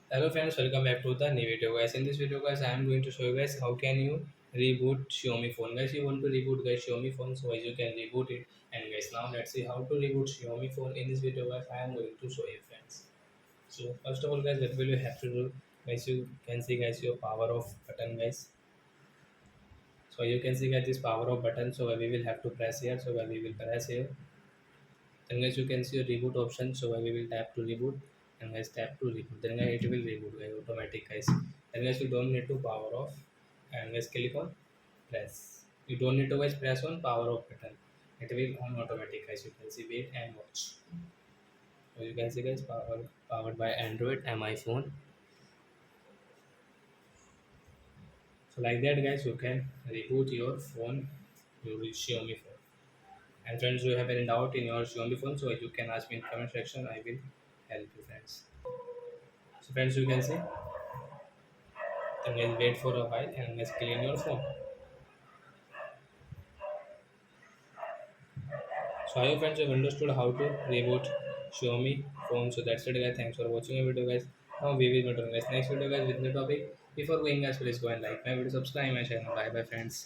Hello friends, welcome back to the new video guys. In this video guys, I am going to show you guys how can you reboot Xiaomi phone. Guys, you want to reboot guys Xiaomi phone, so as you can reboot it. And guys, now let's see how to reboot Xiaomi phone. In this video guys, I am going to show you friends. So first of all guys, what will you have to do? Guys, you can see guys your power off button guys. So you can see guys this power off button. So we will have to press here. So we will press here. Then guys you can see a reboot option, so we will tap to reboot and guys tap to reboot, then guys it will reboot guys automatic guys. Then guys you don't need to power off and guys click on press. You don't need to guys press on power off button, it will on automatic guys. You can see, wait and watch. So you can see guys powered by Android and iPhone. So like that guys you can reboot your phone, your Xiaomi phone. And friends, you have any doubt in your Xiaomi phone, so you can ask me in comment section, I will help you friends. So friends, you can see, then guys wait for a while and guys clean your phone. So I hope friends you have understood how to reboot Xiaomi phone. So that's it guys, thanks for watching my video guys. Now we will meet on guys next video guys with the topic. Before going guys, please go and like my video, subscribe my channel. Bye bye friends.